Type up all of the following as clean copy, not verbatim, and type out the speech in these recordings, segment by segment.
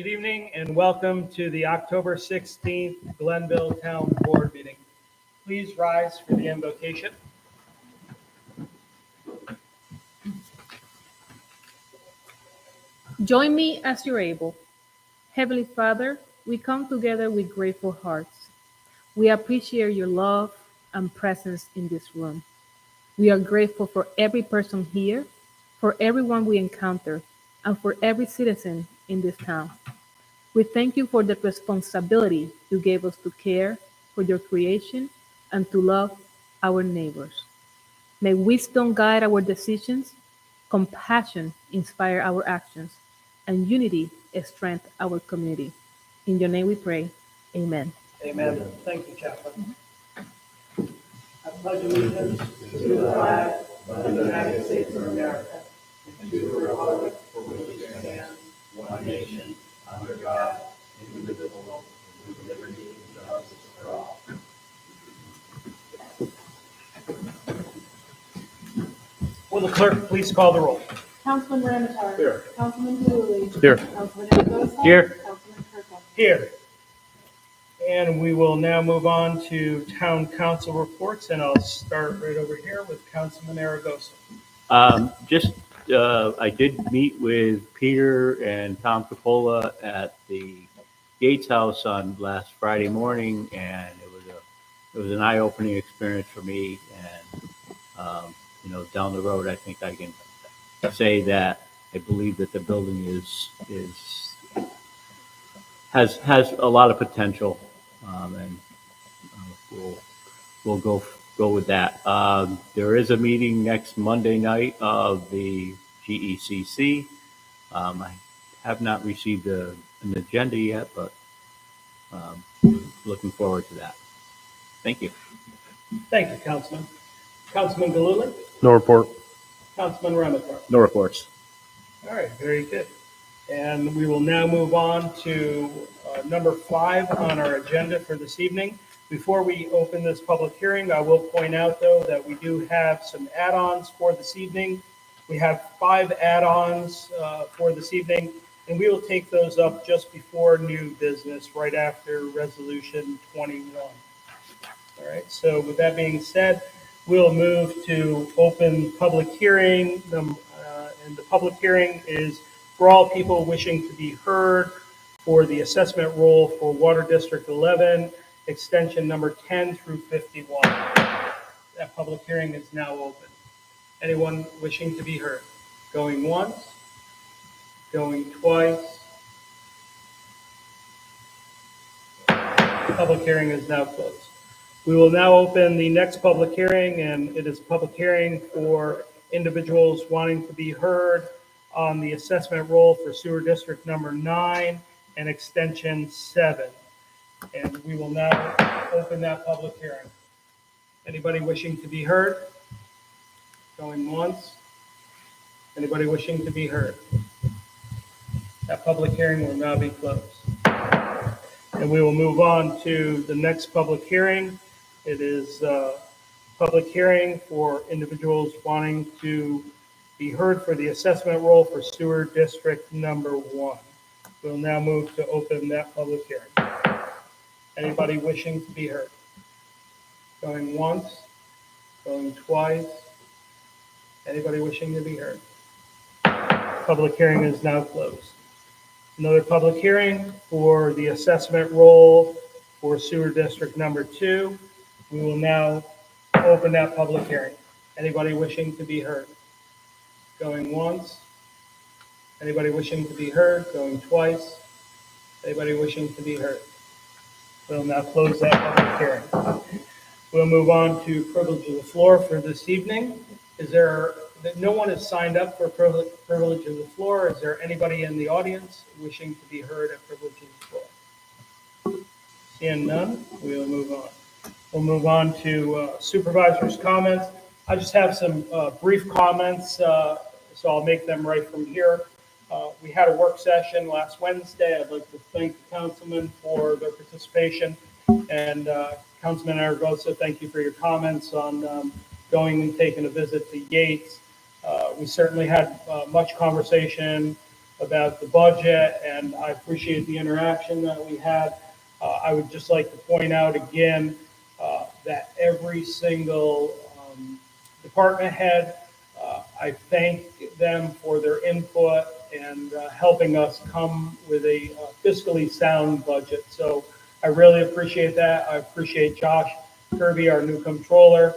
Good evening and welcome to the October 16th Glenville Town Board meeting. Please rise for the invocation. Join me as you're able. Heavenly Father, we come together with grateful hearts. We appreciate your love and presence in this room. We are grateful for every person here, for everyone we encounter, and for every citizen in this town. We thank you for the responsibility you gave us to care for your creation and to love our neighbors. May wisdom guide our decisions, compassion inspire our actions, and unity strengthen our community. In your name we pray. Amen. Amen. Thank you, Chaplain. I pledge allegiance to the flag of the United States of America and to the republic for which it stands, one nation, under God, indivisible, with liberty and justice for all. Will the clerk please call the roll? Councilman Ramachar. Here. Councilman Dooley. Here. Councilman Mendoza. Here. Councilman Kirkland. Here. And we will now move on to town council reports, and I'll start right over here with Councilman Aragosa. I did meet with Peter and Tom Capola at the Gates House on last Friday morning, and it was an eye-opening experience for me. And down the road, I think I can say that I believe that the building has a lot of potential, and we'll go with that. There is a meeting next Monday night of the GECC. I have not received an agenda yet, but looking forward to that. Thank you. Thank you, Councilman. Councilman Galuli? No report. Councilman Ramatar? No reports. All right, very good. And we will now move on to number 5 on our agenda for this evening. Before we open this public hearing, I will point out, though, that we do have some add-ons for this evening. We have 5 add-ons for this evening, and we will take those up just before new business, right after Resolution 21. All right, so with that being said, we'll move to open public hearing. And the public hearing is for all people wishing to be heard for the assessment roll for Water District 11, extension number 10 through 51. That public hearing is now open. Anyone wishing to be heard? Going once? Going twice? Public hearing is now closed. We will now open the next public hearing, and it is a public hearing for individuals wanting to be heard on the assessment roll for sewer district number 9 and extension 7. And we will now open that public hearing. Anybody wishing to be heard? Going once? Anybody wishing to be heard? That public hearing will now be closed. And we will move on to the next public hearing. It is a public hearing for individuals wanting to be heard for the assessment roll for sewer district number 1. We'll now move to open that public hearing. Anybody wishing to be heard? Going once? Going twice? Anybody wishing to be heard? Public hearing is now closed. Another public hearing for the assessment roll for sewer district number 2. We will now open that public hearing. Anybody wishing to be heard? Going once? Anybody wishing to be heard? Going twice? Anybody wishing to be heard? We'll now close that public hearing. We'll move on to privilege of the floor for this evening. No one has signed up for privilege of the floor. Is there anybody in the audience wishing to be heard at privilege of the floor? Seeing none, we will move on. We'll move on to supervisors' comments. I just have some brief comments, so I'll make them right from here. We had a work session last Wednesday. I'd like to thank the councilmen for their participation. And Councilman Aragosa, thank you for your comments on going and taking a visit to Yates. We certainly had much conversation about the budget, and I appreciate the interaction that we had. I would just like to point out again that every single department head, I thank them for their input and helping us come with a fiscally sound budget. So I really appreciate that. I appreciate Josh Kirby, our new controller.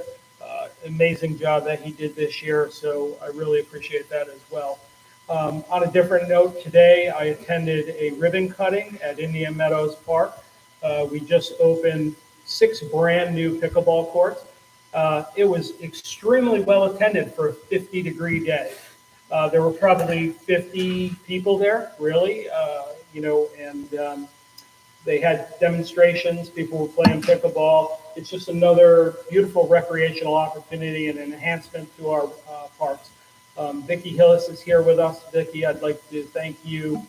Amazing job that he did this year. So I really appreciate that as well. On a different note, today I attended a ribbon cutting at Indian Meadows Park. We just opened 6 brand new pickleball courts. It was extremely well attended for a 50-degree day. There were probably 50 people there, really, and they had demonstrations. People were playing pickleball. It's just another beautiful recreational opportunity and an enhancement to our parks. Vicki Hillis is here with us. Vicki, I'd like to thank you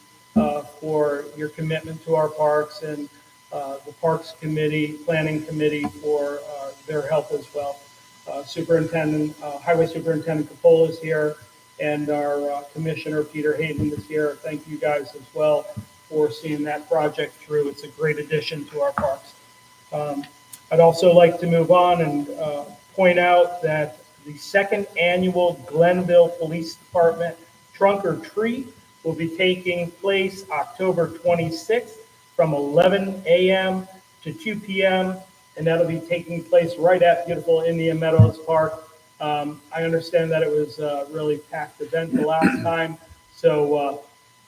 for your commitment to our parks, and the Parks Committee, Planning Committee for their help as well. Highway Superintendent Capola is here, and our Commissioner Peter Hayden is here. Thank you guys as well for seeing that project through. It's a great addition to our parks. I'd also like to move on and point out that the 2nd annual Glenville Police Department Trunk or Treat will be taking place October 26th from 11 a.m. to 2 p.m., and that'll be taking place right at beautiful Indian Meadows Park. I understand that it was a really packed event the last time, so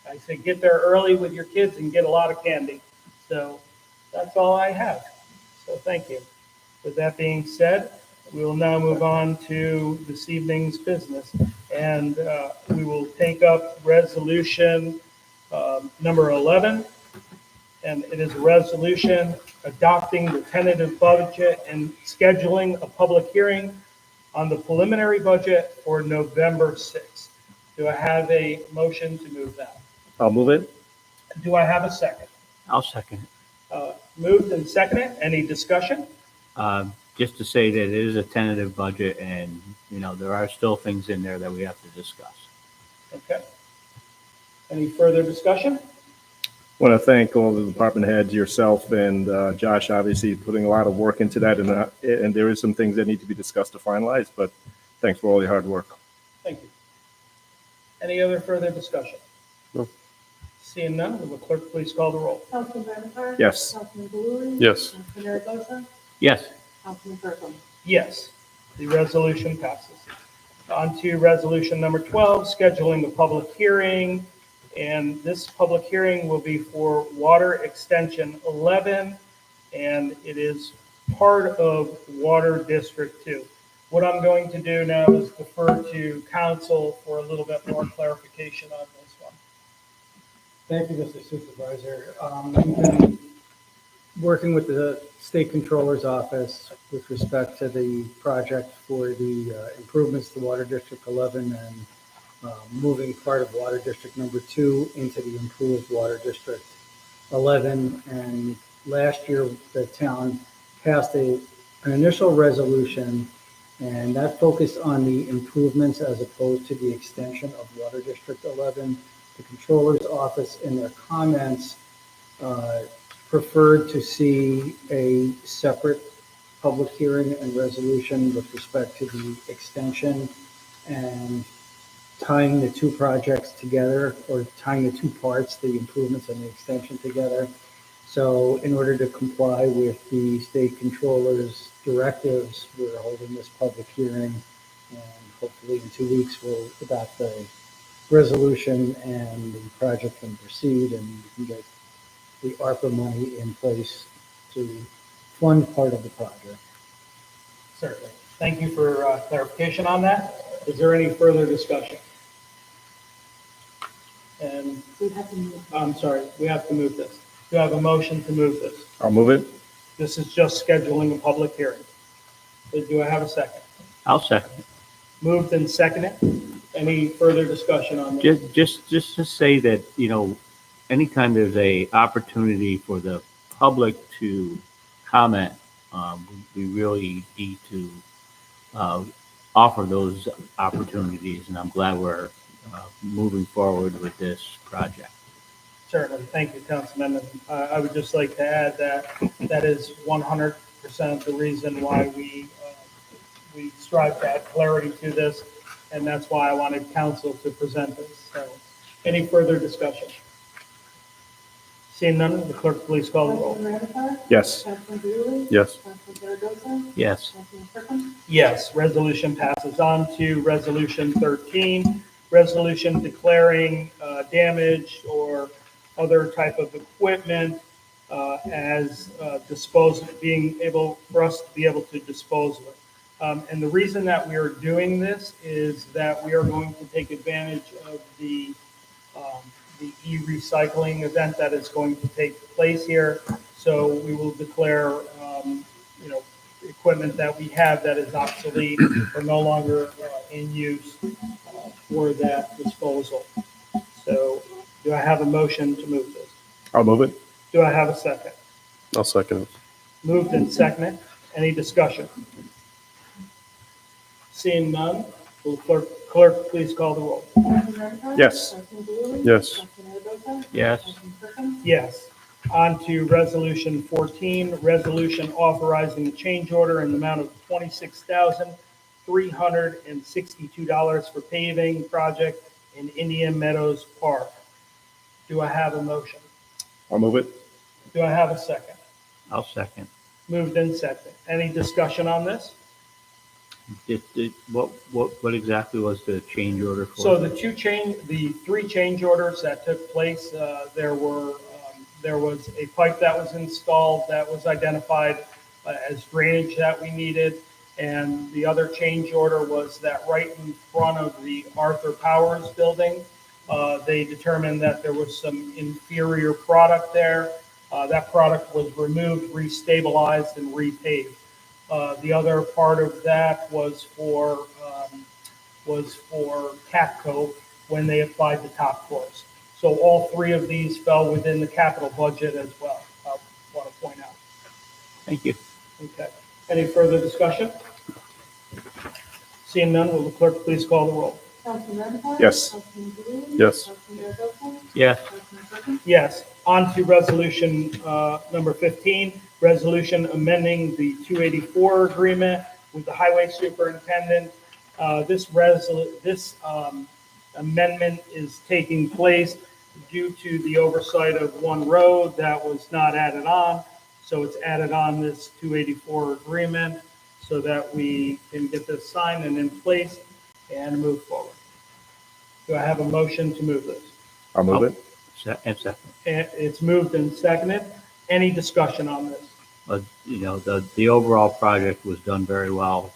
I say get there early with your kids and get a lot of candy. So that's all I have. So thank you. With that being said, we will now move on to this evening's business, and we will take up resolution number 11, and it is a resolution adopting the tentative budget and scheduling a public hearing on the preliminary budget for November 6th. Do I have a motion to move that? I'll move it. Do I have a second? I'll second Moved and seconded. Any discussion? it. Just to say that it is a tentative budget and, there are still things in there that we have to discuss. Okay. Any further discussion? I want to thank all the department heads, yourself, and Josh, obviously putting a lot of work into that. And there is some things that need to be discussed to finalize, but thanks for all your hard work. Thank you. Any other further discussion? No. Seeing none, will the clerk please call the roll? Councilman Ramichardt? Yes. Councilman Blue? Yes. Councilman Aragosa? Yes. Councilman Kirkland? Yes, the resolution passes. On to resolution number 12, scheduling a public hearing. And this public hearing will be for Water Extension 11, and it is part of Water District 2. What I'm going to do now is defer to council for a little bit more clarification on this one. Thank you, Mr. Supervisor. We've been working with the State Controller's Office with respect to the project for the improvements to Water District 11 and moving part of Water District number 2 into the improved Water District 11. And last year, the town passed an initial resolution, and that focused on the improvements as opposed to the extension of Water District 11. The Controller's Office, in their comments, preferred to see a separate public hearing and resolution with respect to the extension and tying the two projects together, or tying the two parts, the improvements and the extension together. So in order to comply with the state controller's directives, we're holding this public hearing, and hopefully in 2 weeks we'll adopt the resolution and the project can proceed, and we can get the ARPA money in place to fund part of the project. Certainly. Thank you for clarification on that. Is there any further discussion? And We have to move. I'm sorry, we have to move this. Do I have a motion to move this? I'll move it. This is just scheduling a public hearing. Do I have a second? I'll second it. Moved and seconded. Any further discussion on this? Just to say that, anytime there's a opportunity for the public to comment, we really need to offer those opportunities, and I'm glad we're moving forward with this project. Certainly. Thank you, Councilman. And, I would just like to add that that is 100% the reason why we strive to add clarity to this, and that's why I wanted council to present this. So, any further discussion? Seeing none, the clerk please call the roll. Councilman Ramichardt? Yes. Councilman Blue? Yes. Councilman Zaragoza? Yes. Councilman Kirkland? Yes, resolution passes on to resolution 13, resolution declaring damage or other type of equipment as being able for us to be able to dispose of it. And the reason that we are doing this is that we are going to take advantage of the e-recycling event that is going to take place here. So we will declare, equipment that we have that is obsolete or no longer in use for that disposal. So do I have a motion to move this? I'll move it. Do I have a second? I'll second it. Moved and seconded. Any discussion? Seeing none, will clerk please call the roll? Councilman Ramichardt? Yes. Councilman Blue? Yes. Councilman Zaragoza? Yes. Councilman Kirkland? Yes. On to resolution 14, resolution authorizing a change order in the amount of $26,362 for paving project in Indian Meadows Park. Do I have a motion? I'll move it. Do I have a second? I'll second. Moved and seconded. Any discussion on this? What exactly was the change order for? So the three change orders that took place, there was a pipe that was installed that was identified as drainage that we needed. And the other change order was that right in front of the Arthur Powers building, they determined that there was some inferior product there. That product was removed, restabilized, and repaved. The other part of that was for Capco when they applied the top course. So all three of these fell within the capital budget as well, I want to point out. Thank you. Okay. Any further discussion? Seeing none, will the clerk please call the roll? Councilman Ramichardt? Yes. Councilman Blue? Yes. Councilman Zaragoza? Yes. Councilman Kirkland? Yes. On to resolution number 15, resolution amending the 284 agreement with the highway superintendent. This amendment is taking place due to the oversight of one road that was not added on. So it's added on this 284 agreement so that we can get this signed and in place and move forward. Do I have a motion to move this? I'll move it. And second. It's moved and seconded. Any discussion on this? The overall project was done very well.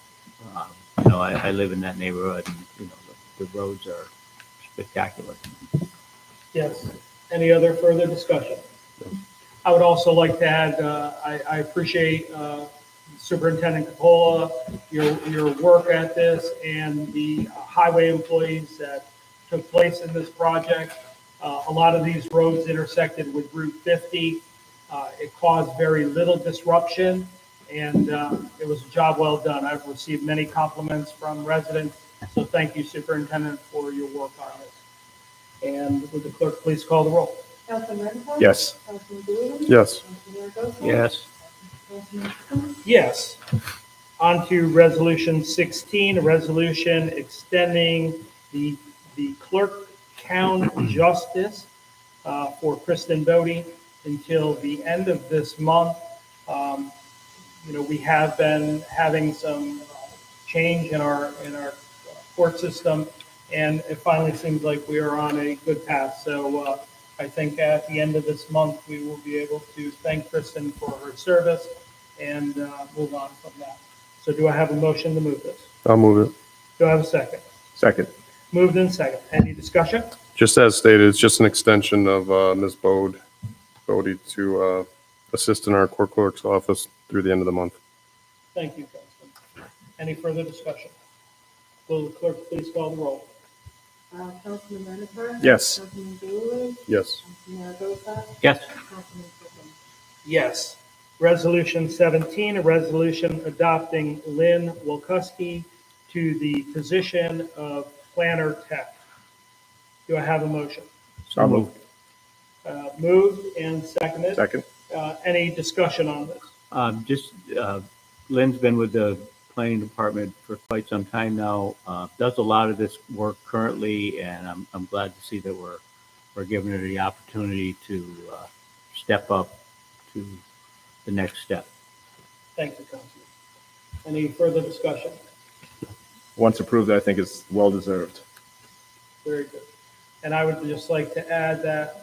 I live in that neighborhood, and the roads are spectacular. Yes. Any other further discussion? I would also like to add, I appreciate Superintendent Capola, your work at this, and the highway employees that took place in this project. A lot of these roads intersected with Route 50. It caused very little disruption, and it was a job well done. I've received many compliments from residents, so thank you, Superintendent, for your work on this. And would the clerk please call the roll? Councilman Ramichardt? Yes. Councilman Blue? Yes. Councilman Zaragoza? Yes. Councilman Kirkland? Yes. On to resolution 16, a resolution extending the clerk town justice for Kristen Bodie until the end of this month. We have been having some change in our court system, and it finally seems like we are on a good path. So I think at the end of this month, we will be able to thank Kristen for her service and move on from that. So do I have a motion to move this? I'll move it. Do I have a second? Second. Moved and second. Any discussion? Just as stated, it's just an extension of Ms. Bodie to assist in our court clerk's office through the end of the month. Thank you, Councilman. Any further discussion? Will the clerk please call the roll? Councilman Ramichardt? Yes. Councilman Blue? Yes. Councilman Zaragoza? Yes. Councilman Kirkland? Yes. Resolution 17, a resolution adopting Lynn Wilkuski to the position of planner tech. Do I have a motion? So moved. Moved and seconded. Second. Any discussion on this? Just, Lynn's been with the planning department for quite some time now, does a lot of this work currently, and I'm glad to see that we're giving her the opportunity to step up to the next step. Thank you, Councilman. Any further discussion? Once approved, I think it's well-deserved. Very good. And I would just like to add that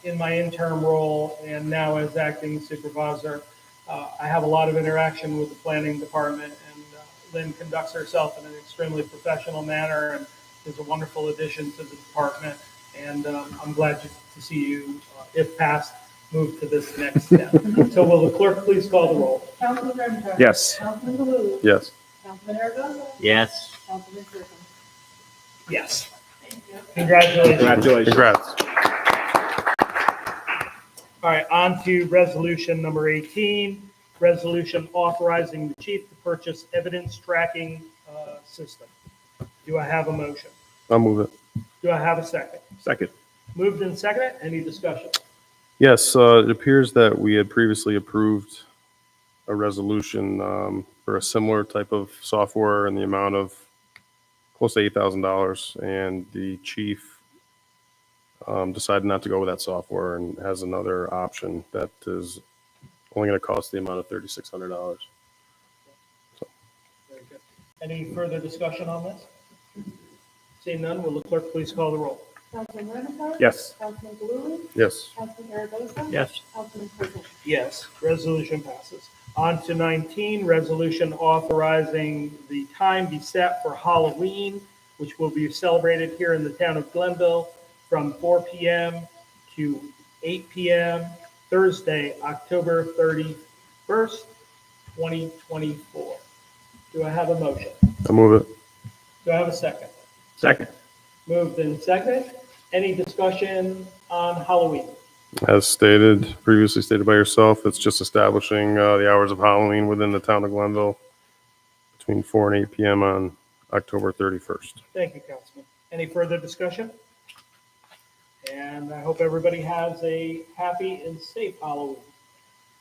in my interim role and now as acting supervisor, I have a lot of interaction with the planning department, and Lynn conducts herself in an extremely professional manner and is a wonderful addition to the department. And I'm glad to see you, if passed, move to this next step. So will the clerk please call the roll? Councilman Ramichardt? Yes. Councilman Baloo? Yes. Councilman Aragosa? Yes. Councilman Kirkland? Yes. Congratulations. Congratulations. Congrats. All right, on to resolution number 18, resolution authorizing the chief to purchase evidence tracking system. Do I have a motion? I'll move it. Do I have a second? Second. Moved and seconded. Any discussion? Yes, it appears that we had previously approved a resolution for a similar type of software in the amount of close to $8,000, and the chief decided not to go with that software and has another option that is only going to cost the amount of $3,600. Very good. Any further discussion on this? Seeing none, will the clerk please call the roll? Councilman Ramichardt? Yes. Councilman Baloo? Yes. Councilman Aragosa? Yes. Councilman Kirkland? Yes, resolution passes. On to 19, resolution authorizing the time be set for Halloween, which will be celebrated here in the town of Glenville from 4 p.m. to 8 p.m. Thursday, October 31st, 2024. Do I have a motion? I'll move it. Do I have a second? Second. Moved and seconded. Any discussion on Halloween? As previously stated by yourself, it's just establishing the hours of Halloween within the town of Glenville between 4 and 8 p.m. on October 31st. Thank you, Councilman. Any further discussion? And I hope everybody has a happy and safe Halloween.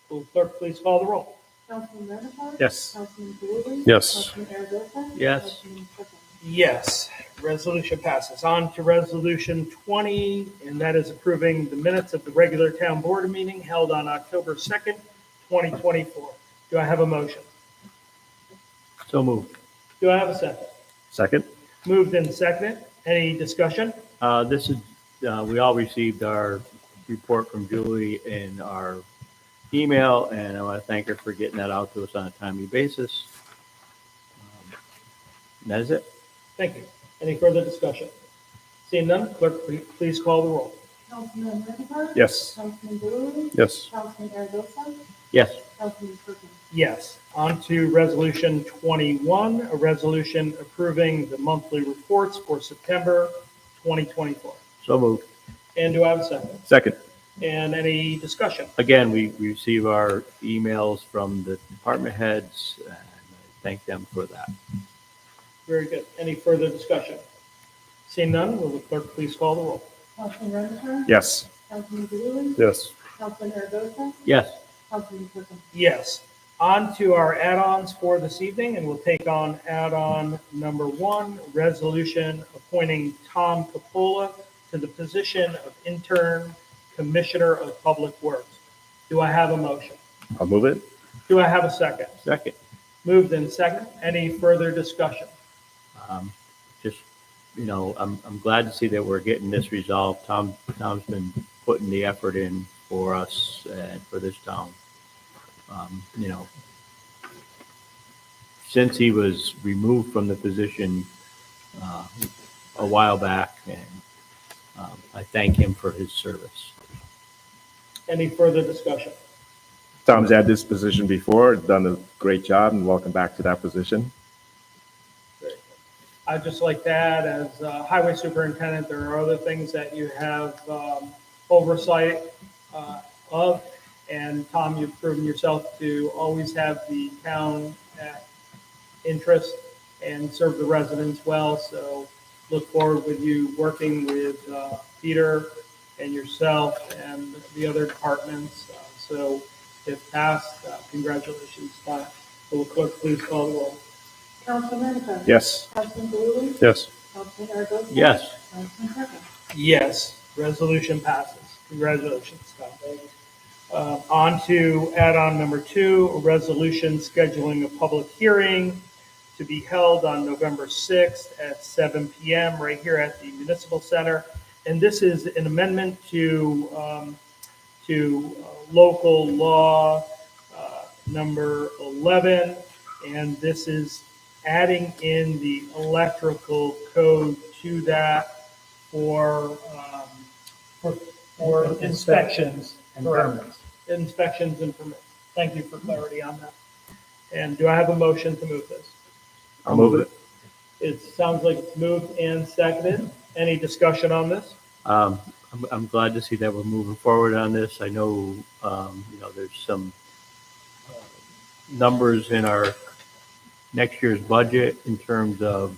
Will the clerk please call the roll? Councilman Ramichardt? Yes. Councilman Baloo? Yes. Councilman Aragosa? Yes. Councilman Kirkland? Yes, resolution passes. On to resolution 20, and that is approving the minutes of the regular town board meeting held on October 2nd, 2024. Do I have a motion? So moved. Do I have a second? Second. Moved and seconded. Any discussion? This is, we all received our report from Julie in our email, and I want to thank her for getting that out to us on a timely basis. And that is it. Thank you. Any further discussion? Seeing none, clerk, please call the roll. Councilman Ramichardt? Yes. Councilman Baloo? Yes. Councilman Aragosa? Yes. Councilman Kirkland? Yes. On to resolution 21, a resolution approving the monthly reports for September 2024. So moved. And do I have a second? Second. And any discussion? Again, we receive our emails from the department heads, and I thank them for that. Very good. Any further discussion? Seeing none, will the clerk please call the roll? Councilman Ramichardt? Yes. Councilman Baloo? Yes. Councilman Aragosa? Yes. Councilman Kirkland? Yes. On to our add-ons for this evening, and we'll take on add-on number 1, resolution appointing Tom Capola to the position of intern commissioner of public works. Do I have a motion? I'll move it. Do I have a second? Second. Moved and second. Any further discussion? Just, I'm glad to see that we're getting this resolved. Tom's been putting the effort in for us and for this town. Since he was removed from the position a while back, and I thank him for his service. Any further discussion? Tom's had this position before, done a great job, and welcome back to that position. I'd just like to add, as highway superintendent, there are other things that you have oversight of. And Tom, you've proven yourself to always have the town at interest and serve the residents well. So look forward with you working with Peter and yourself and the other departments. So if passed, congratulations, Tom. Will the clerk please call the roll? Councilman Ramichardt? Yes. Councilman Blue? Yes. Councilman Aragosa? Yes. Councilman Kirkland? Yes, resolution passes. Congratulations, Tom. On to add-on number 2, a resolution scheduling a public hearing to be held on November 6th at 7 PM right here at the Municipal Center. And this is an amendment to local law number 11, and this is adding in the electrical code to that for inspections and Correct. permits. Inspections and permits. Thank you for clarity on that. And do I have a motion to move this? I'll move it. It sounds like it's moved and seconded. Any discussion on this? I'm glad to see that we're moving forward on this. I know, there's some numbers in our next year's budget in terms of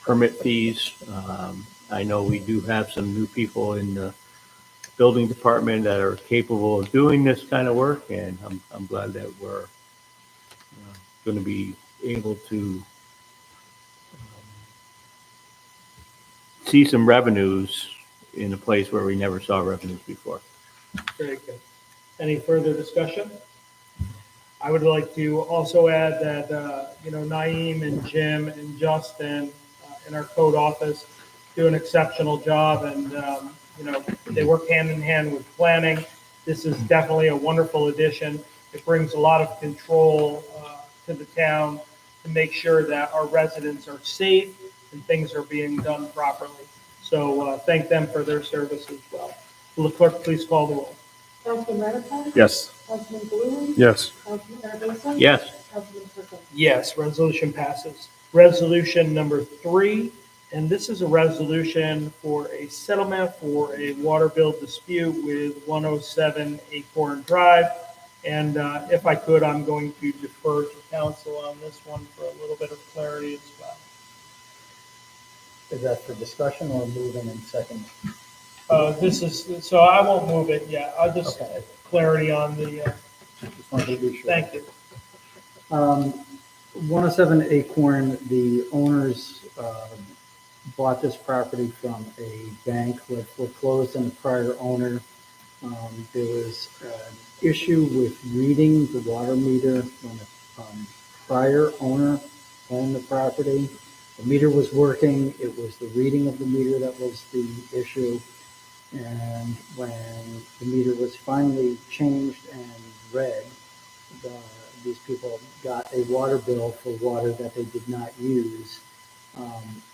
permit fees. I know we do have some new people in the building department that are capable of doing this kind of work, and I'm glad that we're going to be able to see some revenues in a place where we never saw revenues before. Very good. Any further discussion? I would like to also add that, Naeem and Jim and Justin in our code office do an exceptional job, and, they work hand in hand with planning. This is definitely a wonderful addition. It brings a lot of control to the town to make sure that our residents are safe and things are being done properly. So thank them for their service as well. Will the clerk please call the roll? Councilman Ramichardt? Yes. Councilman Blue? Yes. Councilman Aragosa? Yes. Councilman Kirkland? Yes, resolution passes. Resolution number 3, and this is a resolution for a settlement for a water bill dispute with 107 Acorn Drive. And if I could, I'm going to defer to council on this one for a little bit of clarity as well. Is that for discussion or moving and second? So I won't move it yet. I'll just Okay. clarity on the, Just wanted to be sure. thank you. 107 Acorn, the owners bought this property from a bank who had foreclosed on the prior owner. There was an issue with reading the water meter when the prior owner owned the property. The meter was working. It was the reading of the meter that was the issue. And when the meter was finally changed and read, these people got a water bill for water that they did not use.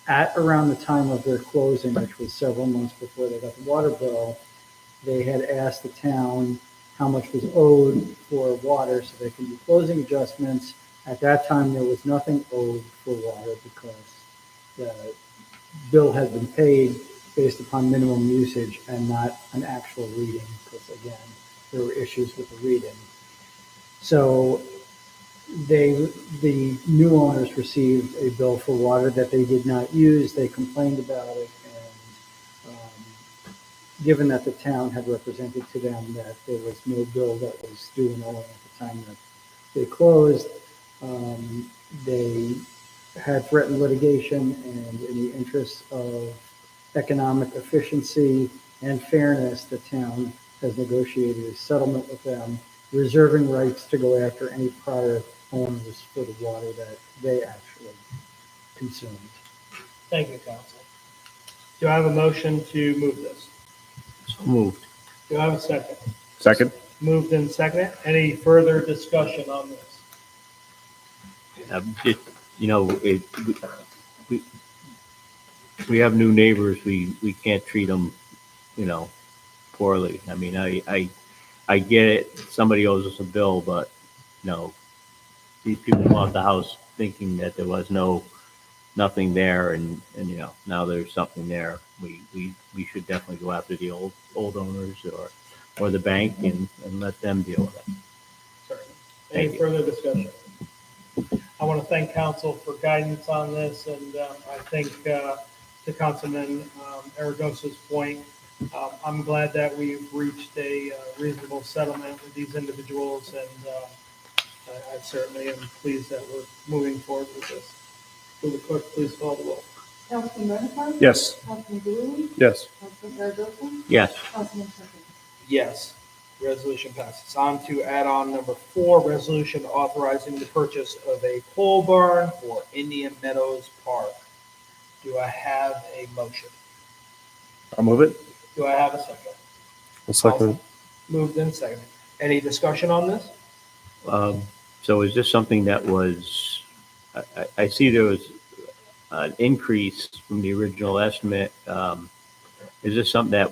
At around the time of their closing, which was several months before they got the water bill, they had asked the town how much was owed for water so they could do closing adjustments. At that time, there was nothing owed for water because the bill had been paid based upon minimum usage and not an actual reading, because again, there were issues with the reading. So the new owners received a bill for water that they did not use. They complained about it, and given that the town had represented to them that there was no bill that was due and owing at the time that they closed, they had threatened litigation, and in the interest of economic efficiency and fairness, the town has negotiated a settlement with them, reserving rights to go after any prior owners for the water that they actually consumed. Thank you, council. Do I have a motion to move this? So moved. Do I have a second? Second? Moved and seconded. Any further discussion on this? We have new neighbors. We can't treat them, poorly. I mean, I get it. Somebody owes us a bill, but these people bought the house thinking that there was nothing there, and now there's something there. We should definitely go after the old owners or the bank and let them deal with it. Certainly. Thank Any you. further discussion? I want to thank council for guidance on this, and I think to Councilman Aragosa's point, I'm glad that we've reached a reasonable settlement with these individuals, and I certainly am pleased that we're moving forward with this. Will the clerk please call the roll? Councilman Ramichardt? Yes. Councilman Blue? Yes. Councilman Aragosa? Yes. Councilman Perkins? Yes. Resolution passes. On to add-on number 4, resolution authorizing the purchase of a pole barn for Indian Meadows Park. Do I have a motion? I'll move it. Do I have a second? A second. Moved and seconded. Any discussion on this? So is this something that was, I see there was an increase from the original estimate. Is this something that,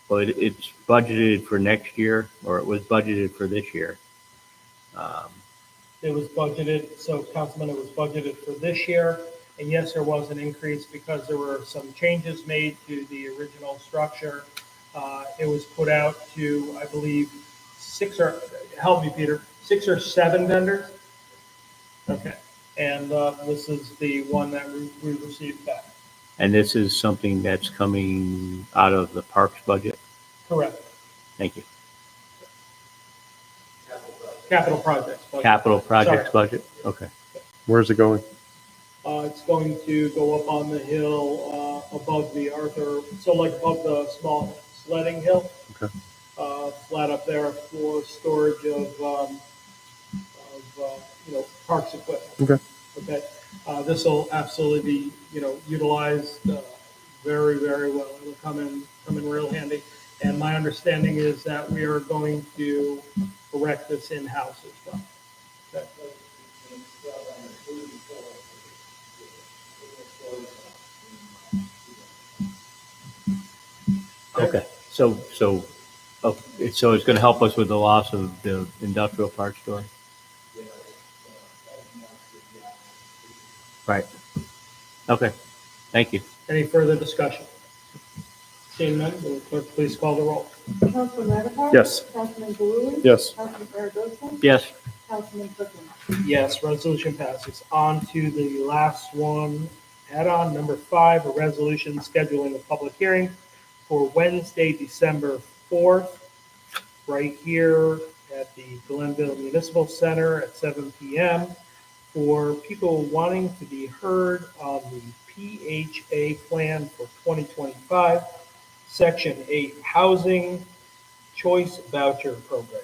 well, it's budgeted for next year, or it was budgeted for this year? It was budgeted, so Councilman, it was budgeted for this year. And yes, there was an increase because there were some changes made to the original structure. It was put out to, I believe, 6 or, help me, Peter, 6 or 7 vendors? Okay. And this is the one that we received back. And this is something that's coming out of the parks budget? Correct. Thank you. Capital projects. budget. Capital projects Sorry. budget? Okay. Where's it going? It's going to go up on the hill above the Arthur, so like above the small sledding hill. Okay. Flat up there for storage of parks equipment. Okay. Okay. This will absolutely be, utilized very, very well. It'll come in real handy. And my understanding is that we are going to erect this in-house as well. Okay. Okay. So it's going to help us with the loss of the industrial parts store? Right. Okay. Thank you. Any further discussion? Seeing none, will the clerk please call the roll? Councilman Ramichardt? Yes. Councilman Blue? Yes. Councilman Aragosa? Yes. Councilman Perkins? Yes, resolution passes. On to the last one, add-on number 5, a resolution scheduling a public hearing for Wednesday, December 4th, right here at the Glenville Municipal Center at 7 p.m. for people wanting to be heard on the PHA plan for 2025, Section 8 Housing Choice Voucher Program.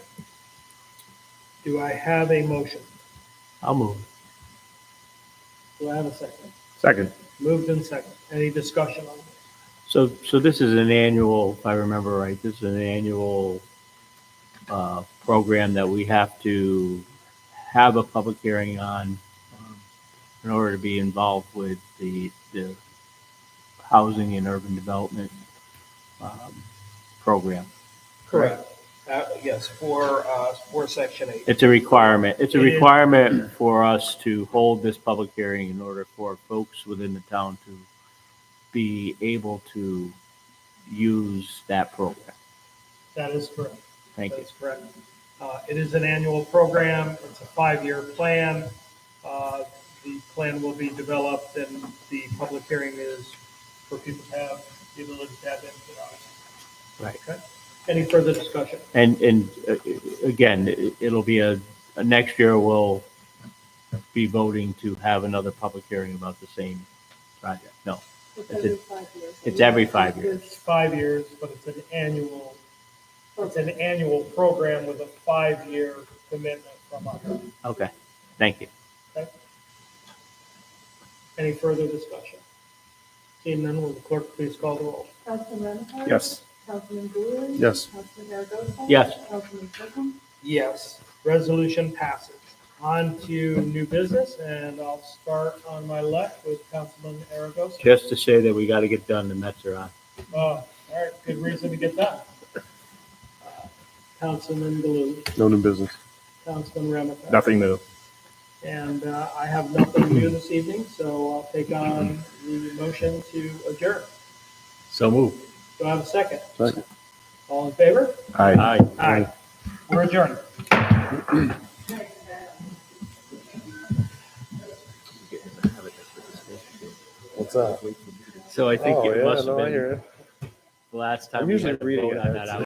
Do I have a motion? I'll move. Do I have a second? Second. Moved and second. Any discussion on this? So this is an annual, if I remember right, this is an annual program that we have to have a public hearing on in order to be involved with the housing and urban development program. Correct. Yes, for Section 8. It's a requirement. It's a It is. requirement for us to hold this public hearing in order for folks within the town to be able to use that program. That is correct. Thank you. That's correct. It is an annual program. It's a 5-year plan. The plan will be developed, and the public hearing is for people to have the ability to have input on it. Right. Okay. Any further discussion? And again, it'll be a next year we'll be voting to have another public hearing about the same project. No, It's It's every a- 5 years. it's every 5 years. It's 5 years, but it's an annual program with a 5-year commitment from us. Okay. Thank you. Okay. Any further discussion? Seeing none, will the clerk please call the roll? Councilman Ramichardt? Yes. Councilman Blue? Yes. Councilman Aragosa? Yes. Councilman Perkins? Yes, resolution passes. On to new business, and I'll start on my left with Councilman Aragosa. Just to say that we got to get done. The Mets are on. Oh, all right, good reason to get that. Councilman Blue, No new business. Councilman Ramichardt. Nothing new. And I have nothing new this evening, so I'll take on the motion to adjourn. So move. Do I have a second? Second. All in favor? Aye. Aye. Aye. We're adjourned. What's that? So I think Oh, it yeah, must have no, I been hear it. the last time I'm we usually had to reading vote on ahead, that. so- I